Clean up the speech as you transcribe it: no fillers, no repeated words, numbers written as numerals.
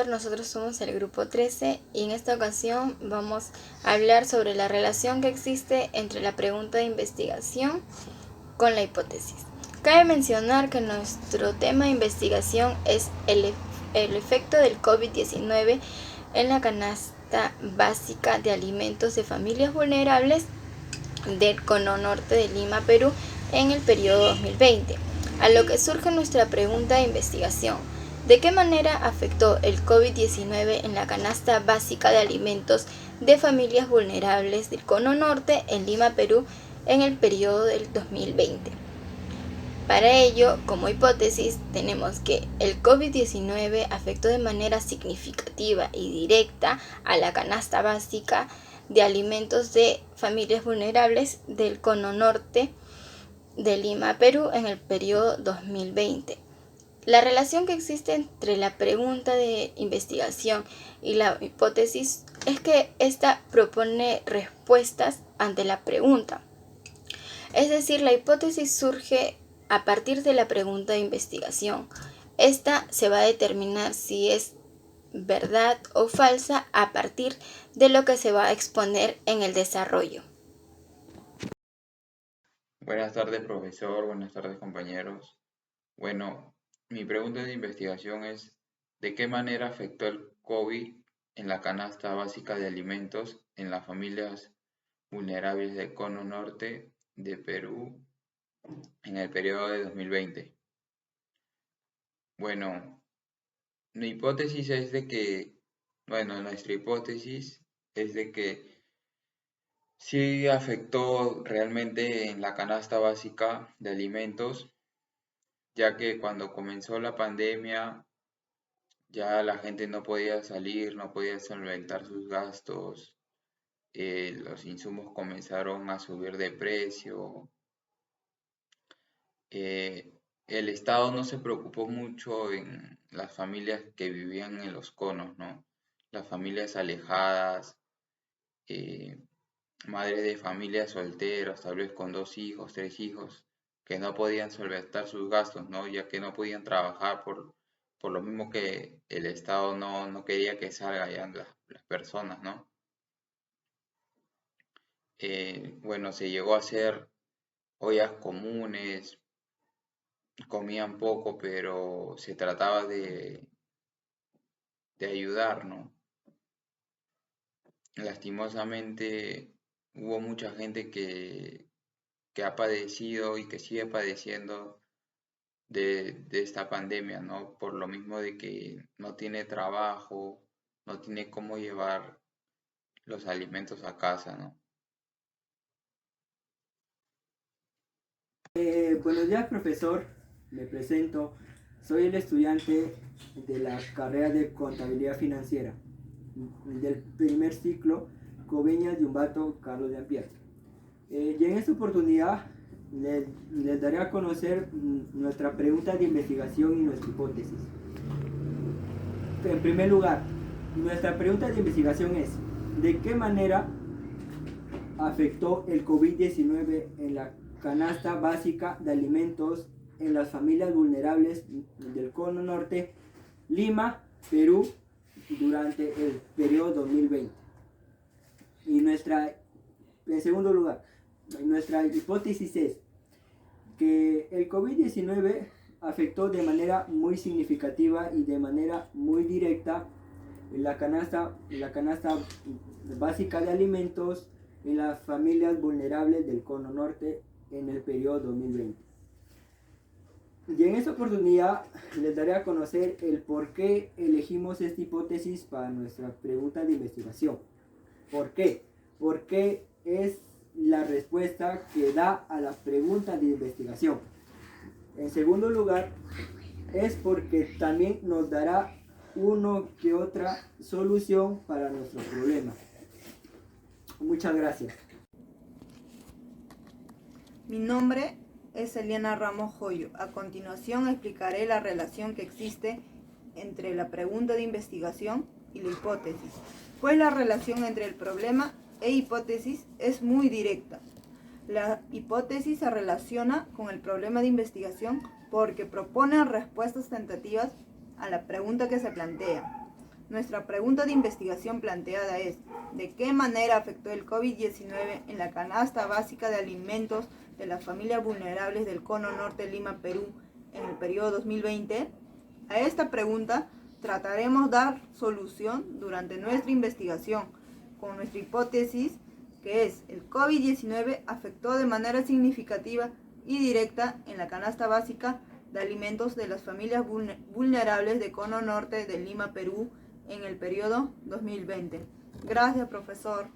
Nosotros somos el grupo 13 y en esta ocasión vamos a hablar sobre la relación que existe entre la pregunta de investigación con la hipótesis. Cabe mencionar que nuestro tema de investigación es el efecto del COVID-19 en la canasta básica de alimentos de familias vulnerables del Cono Norte de Lima, Perú, en el periodo 2020. A lo que surge nuestra pregunta de investigación: ¿de qué manera afectó el COVID-19 en la canasta básica de alimentos de familias vulnerables del Cono Norte en Lima, Perú, en el periodo del 2020? Para ello, como hipótesis, tenemos que el COVID-19 afectó de manera significativa y directa a la canasta básica de alimentos de familias vulnerables del Cono Norte de Lima, Perú, en el periodo 2020. La relación que existe entre la pregunta de investigación y la hipótesis es que ésta propone respuestas ante la pregunta. Es decir, la hipótesis surge a partir de la pregunta de investigación. Esta se va a determinar si es verdad o falsa a partir de lo que se va a exponer en el desarrollo. Buenas tardes, profesor. Buenas tardes, compañeros. Bueno, mi pregunta de investigación es: ¿de qué manera afectó el COVID en la canasta básica de alimentos en las familias vulnerables del Cono Norte de Perú en el periodo de 2020? Bueno, mi hipótesis es de que, nuestra hipótesis es de que sí afectó realmente en la canasta básica de alimentos, ya que cuando comenzó la pandemia ya la gente no podía salir, no podía solventar sus gastos, los insumos comenzaron a subir de precio, el Estado no se preocupó mucho en las familias que vivían en los conos, ¿no? Las familias alejadas, eh, madres de familias solteras, tal vez con 2 hijos, 3 hijos, que no podían solventar sus gastos, ¿no? Ya que no podían trabajar por lo mismo que el Estado no quería que salgan ya las personas, ¿no? Bueno, se llegó a hacer ollas comunes, comían poco, pero se trataba de ayudar, ¿no? Lastimosamente hubo mucha gente que ha padecido y que sigue padeciendo de esta pandemia, ¿no? Por lo mismo de que no tiene trabajo, no tiene cómo llevar los alimentos a casa, ¿no? Buenos días, profesor. Me presento. Soy el estudiante de la carrera de Contabilidad Financiera del primer ciclo Coveñas Yumbato Carlos de Ampier. Y en esta oportunidad les daré a conocer nuestra pregunta de investigación y nuestra hipótesis. En primer lugar, nuestra pregunta de investigación es: ¿de qué manera afectó el COVID-19 en la canasta básica de alimentos en las familias vulnerables del Cono Norte, Lima, Perú, durante el periodo 2020? Y en segundo lugar, nuestra hipótesis es que el COVID-19 afectó de manera muy significativa y de manera muy directa la canasta básica de alimentos en las familias vulnerables del Cono Norte en el periodo 2020. Y en esta oportunidad les daré a conocer el por qué elegimos esta hipótesis para nuestra pregunta de investigación. ¿Por qué? Porque es la respuesta que da a la pregunta de investigación. En segundo lugar, es porque también nos dará uno que otra solución para nuestro problema. Muchas gracias. Mi nombre es Eliana Ramos Joyo. A continuación explicaré la relación que existe entre la pregunta de investigación y la hipótesis, pues la relación entre el problema e hipótesis es muy directa. La hipótesis se relaciona con el problema de investigación porque propone respuestas tentativas a la pregunta que se plantea. Nuestra pregunta de investigación planteada es: ¿de qué manera afectó el COVID-19 en la canasta básica de alimentos de las familias vulnerables del Cono Norte de Lima, Perú, en el periodo 2020? A esta pregunta trataremos dar solución durante nuestra investigación con nuestra hipótesis, que es: el COVID-19 afectó de manera significativa y directa en la canasta básica de alimentos de las familias vulnerables de Cono Norte de Lima, Perú, en el periodo 2020. Gracias, profesor.